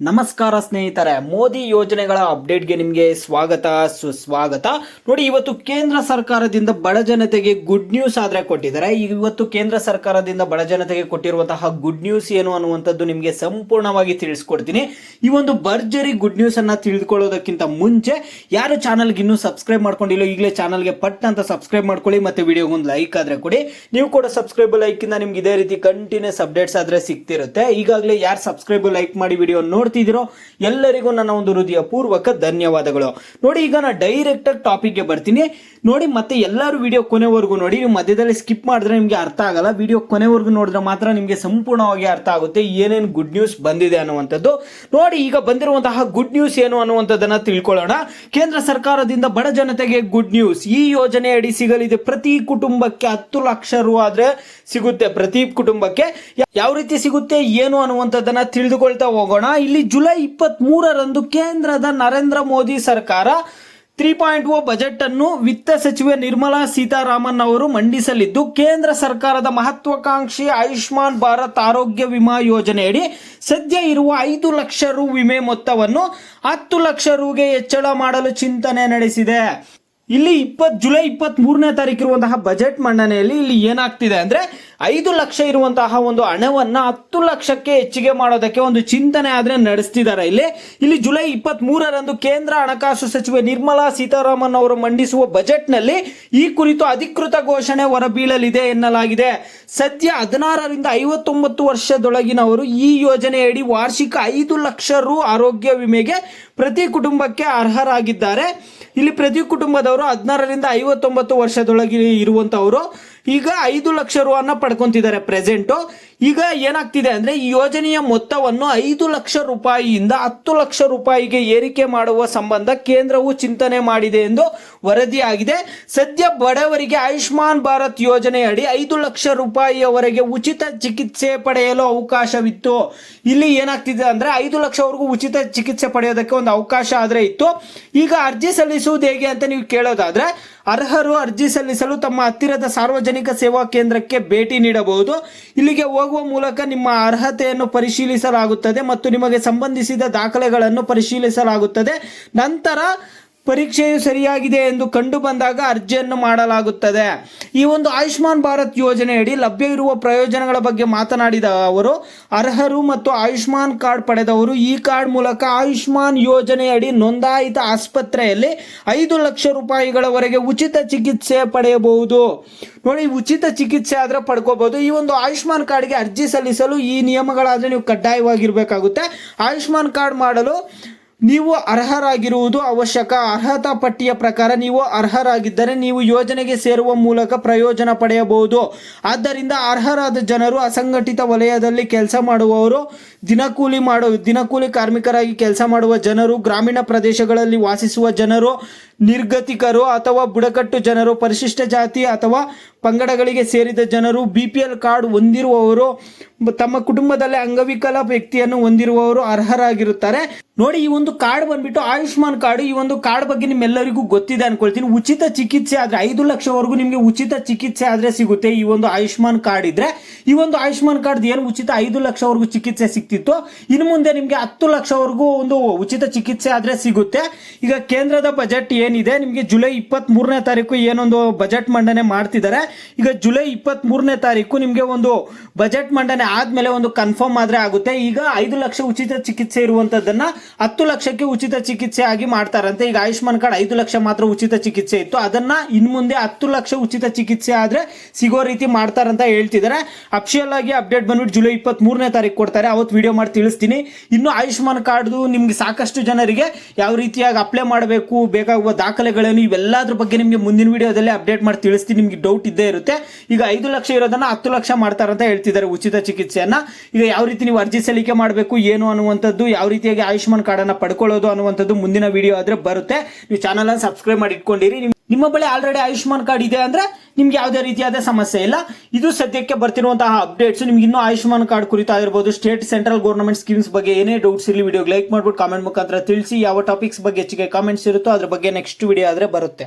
ನಮಸ್ಕಾರ ಸ್ನೇಹಿತರೆ, ಮೋದಿ ಯೋಜನೆಗಳ ಅಪ್ಡೇಟ್ಗೆ ನಿಮಗೆ ಸ್ವಾಗತ ಸುಸ್ವಾಗತ. ನೋಡಿ, ಇವತ್ತು ಕೇಂದ್ರ ಸರ್ಕಾರದಿಂದ ಬಡ ಜನತೆಗೆ ಗುಡ್ ನ್ಯೂಸ್ ಆದ್ರೆ ಕೊಟ್ಟಿದ್ದಾರೆ. ಇವತ್ತು ಕೇಂದ್ರ ಸರ್ಕಾರದಿಂದ ಬಡ ಜನತೆಗೆ ಕೊಟ್ಟಿರುವಂತಹ ಗುಡ್ ನ್ಯೂಸ್ ಏನು ಅನ್ನುವಂಥದ್ದು ನಿಮಗೆ ಸಂಪೂರ್ಣವಾಗಿ ತಿಳಿಸ್ಕೊಡ್ತೀನಿ. ಈ ಒಂದು ಭರ್ಜರಿ ಗುಡ್ ನ್ಯೂಸ್ ಅನ್ನ ತಿಳಿದುಕೊಳ್ಳೋದಕ್ಕಿಂತ ಮುಂಚೆ ಯಾರು ಚಾನಲ್ಗೆ ಇನ್ನೂ ಸಬ್ಸ್ಕ್ರೈಬ್ ಮಾಡ್ಕೊಂಡಿಲ್ಲ, ಈಗಲೇ ಚಾನಲ್ಗೆ ಪಟ್ ಅಂತ ಸಬ್ಸ್ಕ್ರೈಬ್ ಮಾಡ್ಕೊಳ್ಳಿ. ಮತ್ತೆ ವಿಡಿಯೋಗೆ ಒಂದು ಲೈಕ್ ಆದ್ರೆ ಕೊಡಿ. ನೀವು ಕೂಡ ಸಬ್ಸ್ಕ್ರೈಬ್ ಲೈಕ್ ಇಂದ ನಿಮ್ಗೆ ಇದೇ ರೀತಿ ಕಂಟಿನ್ಯೂಸ್ ಅಪ್ಡೇಟ್ಸ್ ಆದ್ರೆ ಸಿಗ್ತಿರುತ್ತೆ. ಈಗಾಗಲೇ ಯಾರು ಸಬ್ಸ್ಕ್ರೈಬ್ ಲೈಕ್ ಮಾಡಿ ವಿಡಿಯೋ ನೋಡ್ತಿದ್ದೀರೋ ಎಲ್ಲರಿಗೂ ನನ್ನ ಒಂದು ಹೃದಯ ಪೂರ್ವಕ ಧನ್ಯವಾದಗಳು. ನೋಡಿ, ಈಗ ನಾನು ಡೈರೆಕ್ಟ್ ಆಗಿ ಟಾಪಿಕ್ ಗೆ ಬರ್ತೀನಿ. ನೋಡಿ, ಮತ್ತೆ ಎಲ್ಲರೂ ವಿಡಿಯೋ ಕೊನೆವರೆಗೂ ನೋಡಿ. ನೀವು ಮಧ್ಯದಲ್ಲಿ ಸ್ಕಿಪ್ ಮಾಡಿದ್ರೆ ನಿಮ್ಗೆ ಅರ್ಥ ಆಗಲ್ಲ. ವಿಡಿಯೋ ಕೊನೆವರೆಗೂ ನೋಡಿದ್ರೆ ಮಾತ್ರ ನಿಮ್ಗೆ ಸಂಪೂರ್ಣವಾಗಿ ಅರ್ಥ ಆಗುತ್ತೆ ಏನೇನು ಗುಡ್ ನ್ಯೂಸ್ ಬಂದಿದೆ ಅನ್ನುವಂಥದ್ದು. ನೋಡಿ, ಈಗ ಬಂದಿರುವಂತಹ ಗುಡ್ ನ್ಯೂಸ್ ಏನು ಅನ್ನುವಂಥದ್ದನ್ನ ತಿಳ್ಕೊಳ್ಳೋಣ. ಕೇಂದ್ರ ಸರ್ಕಾರದಿಂದ ಬಡ ಜನತೆಗೆ ಗುಡ್ ನ್ಯೂಸ್. ಈ ಯೋಜನೆ ಅಡಿ ಸಿಗಲಿದೆ ಪ್ರತಿ ಕುಟುಂಬಕ್ಕೆ 10 ಲಕ್ಷ ರು ಆದ್ರೆ ಸಿಗುತ್ತೆ. ಪ್ರತಿ ಕುಟುಂಬಕ್ಕೆ ಯಾವ ರೀತಿ ಸಿಗುತ್ತೆ ಏನು ಅನ್ನುವಂಥದ್ದನ್ನ ತಿಳಿದುಕೊಳ್ತಾ ಹೋಗೋಣ. ಇಲ್ಲಿ ಜುಲೈ 23ರಂದು ಕೇಂದ್ರದ ನರೇಂದ್ರ ಮೋದಿ ಸರ್ಕಾರ 3.0 ಬಜೆಟ್ ಅನ್ನು ವಿತ್ತ ಸಚಿವೆ ನಿರ್ಮಲಾ ಸೀತಾರಾಮನ್ ಅವರು ಮಂಡಿಸಲಿದ್ದು, ಕೇಂದ್ರ ಸರ್ಕಾರದ ಮಹತ್ವಾಕಾಂಕ್ಷಿ ಆಯುಷ್ಮಾನ್ ಭಾರತ್ ಆರೋಗ್ಯ ವಿಮಾ ಯೋಜನೆಯಡಿ ಸದ್ಯ ಇರುವ 5 ಲಕ್ಷ ರು ವಿಮೆ ಮೊತ್ತವನ್ನು 10 ಲಕ್ಷ ರುಗೆ ಹೆಚ್ಚಳ ಮಾಡಲು ಚಿಂತನೆ ನಡೆಸಿದೆ. ಇಲ್ಲಿ ಜುಲೈ 23ನೇ ತಾರೀಕು ಇರುವಂತಹ ಬಜೆಟ್ ಮಂಡನೆಯಲ್ಲಿ ಇಲ್ಲಿ ಏನಾಗ್ತಿದೆ ಅಂದ್ರೆ 5 ಲಕ್ಷ ಇರುವಂತಹ ಒಂದು ಹಣವನ್ನ 10 ಲಕ್ಷಕ್ಕೆ ಹೆಚ್ಚಿಗೆ ಮಾಡೋದಕ್ಕೆ ಒಂದು ಚಿಂತನೆ ಆದ್ರೆ ನಡೆಸ್ತಿದ್ದಾರೆ. ಇಲ್ಲಿ ಜುಲೈ 23ರಂದು ಕೇಂದ್ರ ಹಣಕಾಸು ಸಚಿವೆ ನಿರ್ಮಲಾ ಸೀತಾರಾಮನ್ ಅವರು ಮಂಡಿಸುವ ಬಜೆಟ್ ನಲ್ಲಿ ಈ ಕುರಿತು ಅಧಿಕೃತ ಘೋಷಣೆ ಹೊರಬೀಳಲಿದೆ ಎನ್ನಲಾಗಿದೆ. ಸದ್ಯ 16ರಿಂದ 59 ವರ್ಷದೊಳಗಿನವರು ಈ ಯೋಜನೆಯಡಿ ವಾರ್ಷಿಕ 5 ಲಕ್ಷ ರು ಆರೋಗ್ಯ ವಿಮೆಗೆ ಪ್ರತಿ ಕುಟುಂಬಕ್ಕೆ ಅರ್ಹರಾಗಿದ್ದಾರೆ. ಇಲ್ಲಿ ಪ್ರತಿ ಕುಟುಂಬದವರು 16ರಿಂದ 59 ವರ್ಷದೊಳಗೆ ಇರುವಂತವರು ಈಗ 5 ಲಕ್ಷ ರು ಅನ್ನ ಪಡ್ಕೊಂತಿದ್ದಾರೆ ಪ್ರೆಸೆಂಟ್. ಈಗ ಏನಾಗ್ತಿದೆ ಅಂದ್ರೆ ಈ ಯೋಜನೆಯ ಮೊತ್ತವನ್ನು 5 ಲಕ್ಷ ರೂಪಾಯಿಯಿಂದ 10 ಲಕ್ಷ ರೂಪಾಯಿಗೆ ಏರಿಕೆ ಮಾಡುವ ಸಂಬಂಧ ಕೇಂದ್ರವು ಚಿಂತನೆ ಮಾಡಿದೆ ಎಂದು ವರದಿಯಾಗಿದೆ. ಸದ್ಯ ಬಡವರಿಗೆ ಆಯುಷ್ಮಾನ್ ಭಾರತ್ ಯೋಜನೆಯಡಿ 5 ಲಕ್ಷ ರೂಪಾಯಿಯವರೆಗೆ ಉಚಿತ ಚಿಕಿತ್ಸೆ ಪಡೆಯಲು ಅವಕಾಶವಿತ್ತು. ಇಲ್ಲಿ ಏನಾಗ್ತಿದೆ ಅಂದ್ರೆ 5 ಲಕ್ಷವರೆಗೂ ಉಚಿತ ಚಿಕಿತ್ಸೆ ಪಡೆಯೋದಕ್ಕೆ ಒಂದು ಅವಕಾಶ ಆದ್ರೆ ಇತ್ತು. ಈಗ ಅರ್ಜಿ ಸಲ್ಲಿಸುವುದು ಹೇಗೆ ಅಂತ ನೀವು ಕೇಳೋದಾದ್ರೆ, ಅರ್ಹರು ಅರ್ಜಿ ಸಲ್ಲಿಸಲು ತಮ್ಮ ಹತ್ತಿರದ ಸಾರ್ವಜನಿಕ ಸೇವಾ ಕೇಂದ್ರಕ್ಕೆ ಭೇಟಿ ನೀಡಬಹುದು. ಇಲ್ಲಿಗೆ ಹೋಗುವ ಮೂಲಕ ನಿಮ್ಮ ಅರ್ಹತೆಯನ್ನು ಪರಿಶೀಲಿಸಲಾಗುತ್ತದೆ ಮತ್ತು ನಿಮಗೆ ಸಂಬಂಧಿಸಿದ ದಾಖಲೆಗಳನ್ನು ಪರಿಶೀಲಿಸಲಾಗುತ್ತದೆ. ನಂತರ ಪರೀಕ್ಷೆಯು ಸರಿಯಾಗಿದೆ ಎಂದು ಕಂಡು ಬಂದಾಗ ಅರ್ಜಿಯನ್ನು ಮಾಡಲಾಗುತ್ತದೆ. ಈ ಒಂದು ಆಯುಷ್ಮಾನ್ ಭಾರತ್ ಯೋಜನೆಯಡಿ ಲಭ್ಯ ಇರುವ ಪ್ರಯೋಜನಗಳ ಬಗ್ಗೆ ಮಾತನಾಡಿದ ಅವರು, ಅರ್ಹರು ಮತ್ತು ಆಯುಷ್ಮಾನ್ ಕಾರ್ಡ್ ಪಡೆದವರು ಈ ಕಾರ್ಡ್ ಮೂಲಕ ಆಯುಷ್ಮಾನ್ ಯೋಜನೆಯಡಿ ನೋಂದಾಯಿತ ಆಸ್ಪತ್ರೆಯಲ್ಲಿ 5 ಲಕ್ಷ ರೂಪಾಯಿಗಳವರೆಗೆ ಉಚಿತ ಚಿಕಿತ್ಸೆ ಪಡೆಯಬಹುದು. ನೋಡಿ, ಉಚಿತ ಚಿಕಿತ್ಸೆ ಆದ್ರೆ ಪಡ್ಕೋಬಹುದು. ಈ ಒಂದು ಆಯುಷ್ಮಾನ್ ಕಾರ್ಡ್ಗೆ ಅರ್ಜಿ ಸಲ್ಲಿಸಲು ಈ ನಿಯಮಗಳಾದ್ರೆ ನೀವು ಕಡ್ಡಾಯವಾಗಿರ್ಬೇಕಾಗುತ್ತೆ. ಆಯುಷ್ಮಾನ್ ಕಾರ್ಡ್ ಮಾಡಲು ನೀವು ಅರ್ಹರಾಗಿರುವುದು ಅವಶ್ಯಕ. ಅರ್ಹತಾ ಪಟ್ಟಿಯ ಪ್ರಕಾರ ನೀವು ಅರ್ಹರಾಗಿದ್ದರೆ ನೀವು ಯೋಜನೆಗೆ ಸೇರುವ ಮೂಲಕ ಪ್ರಯೋಜನ ಪಡೆಯಬಹುದು. ಆದ್ದರಿಂದ ಅರ್ಹರಾದ ಜನರು ಅಸಂಘಟಿತ ವಲಯದಲ್ಲಿ ಕೆಲಸ ಮಾಡುವವರು, ದಿನಕೂಲಿ ಕಾರ್ಮಿಕರಾಗಿ ಕೆಲಸ ಮಾಡುವ ಜನರು, ಗ್ರಾಮೀಣ ಪ್ರದೇಶಗಳಲ್ಲಿ ವಾಸಿಸುವ ಜನರು, ನಿರ್ಗತಿಕರು ಅಥವಾ ಬುಡಕಟ್ಟು ಜನರು, ಪರಿಶಿಷ್ಟ ಜಾತಿ ಅಥವಾ ಪಂಗಡಗಳಿಗೆ ಸೇರಿದ ಜನರು, BPL ಕಾರ್ಡ್ ಹೊಂದಿರುವವರು, ತಮ್ಮ ಕುಟುಂಬದಲ್ಲಿ ಅಂಗವಿಕಲ ವ್ಯಕ್ತಿಯನ್ನು ಹೊಂದಿರುವವರು ಅರ್ಹರಾಗಿರುತ್ತಾರೆ. ನೋಡಿ, ಈ ಒಂದು ಕಾರ್ಡ್ ಬಂದ್ಬಿಟ್ಟು ಆಯುಷ್ಮಾನ್ ಕಾರ್ಡ್. ಈ ಒಂದು ಕಾರ್ಡ್ ಬಗ್ಗೆ ನಿಮ್ಮೆಲ್ಲರಿಗೂ ಗೊತ್ತಿದೆ ಅನ್ಕೊಳ್ತೀನಿ. ಉಚಿತ ಚಿಕಿತ್ಸೆ ಆದ್ರೆ 5 ಲಕ್ಷವರೆಗೂ ನಿಮಗೆ ಉಚಿತ ಚಿಕಿತ್ಸೆ ಆದ್ರೆ ಸಿಗುತ್ತೆ ಈ ಒಂದು ಆಯುಷ್ಮಾನ್ ಕಾರ್ಡ್ ಇದ್ರೆ. ಈ ಒಂದು ಆಯುಷ್ಮಾನ್ ಕಾರ್ಡ್ ಏನು ಉಚಿತ 5 ಲಕ್ಷವರೆಗೂ ಚಿಕಿತ್ಸೆ ಸಿಗ್ತಿತ್ತು, ಇನ್ನು ಮುಂದೆ ನಿಮ್ಗೆ 10 ಲಕ್ಷವರೆಗೂ ಒಂದು ಉಚಿತ ಚಿಕಿತ್ಸೆ ಆದ್ರೆ ಸಿಗುತ್ತೆ. ಈಗ ಕೇಂದ್ರದ ಬಜೆಟ್ ಏನಿದೆ, ನಿಮಗೆ ಜುಲೈ 23ನೇ ತಾರೀಕು ಏನೊಂದು ಬಜೆಟ್ ಮಂಡನೆ ಮಾಡ್ತಿದ್ದಾರೆ. ಈಗ ಜುಲೈ 23ನೇ ತಾರೀಕು ನಿಮ್ಗೆ ಒಂದು ಬಜೆಟ್ ಮಂಡನೆ ಆದ್ಮೇಲೆ ಒಂದು ಕನ್ಫರ್ಮ್ ಆದ್ರೆ ಆಗುತ್ತೆ. ಈಗ 5 ಲಕ್ಷ ಉಚಿತ ಚಿಕಿತ್ಸೆ ಇರುವಂತದ್ದನ್ನ 10 ಲಕ್ಷಕ್ಕೆ ಉಚಿತ ಚಿಕಿತ್ಸೆ ಆಗಿ ಮಾಡ್ತಾರಂತೆ. ಈಗ ಆಯುಷ್ಮಾನ್ ಕಾರ್ಡ್ 5 ಲಕ್ಷ ಮಾತ್ರ ಉಚಿತ ಚಿಕಿತ್ಸೆ ಇತ್ತು, ಅದನ್ನ ಇನ್ ಮುಂದೆ 10 ಲಕ್ಷ ಉಚಿತ ಚಿಕಿತ್ಸೆ ಆದ್ರೆ ಸಿಗೋ ರೀತಿ ಮಾಡ್ತಾರಂತ ಹೇಳ್ತಿದ್ದಾರೆ. ಅಫಿಷಿಯಲ್ ಆಗಿ ಅಪ್ಡೇಟ್ ಬಂದ್ಬಿಟ್ಟು ಜುಲೈ 23ನೇ ತಾರೀಕು ಕೊಡ್ತಾರೆ. ಅವತ್ತು ವಿಡಿಯೋ ಮಾಡಿ ತಿಳಿಸ್ತೀನಿ. ಇನ್ನು ಆಯುಷ್ಮಾನ್ ಕಾರ್ಡ್ ನಿಮ್ಗೆ ಸಾಕಷ್ಟು ಜನರಿಗೆ ಯಾವ ರೀತಿಯಾಗಿ ಅಪ್ಲೈ ಮಾಡಬೇಕು, ಬೇಕಾಗುವ ದಾಖಲೆಗಳನ್ನು, ಇವೆಲ್ಲದ್ರ ಬಗ್ಗೆ ನಿಮಗೆ ಮುಂದಿನ ವಿಡಿಯೋದಲ್ಲಿ ಅಪ್ಡೇಟ್ ಮಾಡಿ ತಿಳಿಸ್ತೀನಿ. ನಿಮ್ಗೆ ಡೌಟ್ ಇದ್ದೇ ಇರುತ್ತೆ. ಈಗ 5 ಲಕ್ಷ ಇರೋದನ್ನ 10 ಲಕ್ಷ ಮಾಡ್ತಾರಂತ ಹೇಳ್ತಿದ್ದಾರೆ ಉಚಿತ ಚಿಕಿತ್ಸೆಯನ್ನ. ಈಗ ಯಾವ ರೀತಿ ನೀವು ಅರ್ಜಿ ಸಲ್ಲಿಕೆ ಮಾಡಬೇಕು ಏನು ಅನ್ನುವಂಥದ್ದು, ಯಾವ ರೀತಿಯಾಗಿ ಆಯುಷ್ಮಾನ್ ಕಾರ್ಡ್ ಅನ್ನ ಪಡ್ಕೊಳ್ಳೋದು ಅನ್ನುವಂಥದ್ದು ಮುಂದಿನ ವಿಡಿಯೋ ಆದ್ರೆ ಬರುತ್ತೆ. ನೀವು ಚಾನಲ್ ಅನ್ನು ಸಬ್ಸ್ಕ್ರೈಬ್ ಮಾಡಿ ಇಟ್ಕೊಂಡಿರಿ. ನಿಮ್ಮ ಬಳಿ ಆಲ್ರೆಡಿ ಆಯುಷ್ಮಾನ್ ಕಾರ್ಡ್ ಇದೆ ಅಂದ್ರೆ ನಿಮ್ಗೆ ಯಾವುದೇ ರೀತಿಯಾದ ಸಮಸ್ಯೆ ಇಲ್ಲ. ಇದು ಸದ್ಯಕ್ಕೆ ಬರ್ತಿರುವಂತಹ ಅಪ್ಡೇಟ್ಸ್. ನಿಮ್ಗೆ ಇನ್ನೂ ಆಯುಷ್ಮಾನ್ ಕಾರ್ಡ್ ಕುರಿತಾಗಿರ್ಬೋದು, ಸ್ಟೇಟ್ ಸೆಂಟ್ರಲ್ ಗವರ್ನಮೆಂಟ್ ಸ್ಕೀಮ್ಸ್ ಬಗ್ಗೆ ಏನೇ ಡೌಟ್ಸ್ ಇರಲಿ ವಿಡಿಯೋಗೆ ಲೈಕ್ ಮಾಡ್ಬಿಟ್ಟು ಕಾಮೆಂಟ್ ಮುಖಾಂತರ ತಿಳಿಸಿ. ಯಾವ ಟಾಪಿಕ್ಸ್ ಬಗ್ಗೆ ಹೆಚ್ಚಿಗೆ ಕಾಮೆಂಟ್ಸ್ ಇರುತ್ತೋ ಅದ್ರ ಬಗ್ಗೆ ನೆಕ್ಸ್ಟ್ ವಿಡಿಯೋ ಆದ್ರೆ ಬರುತ್ತೆ.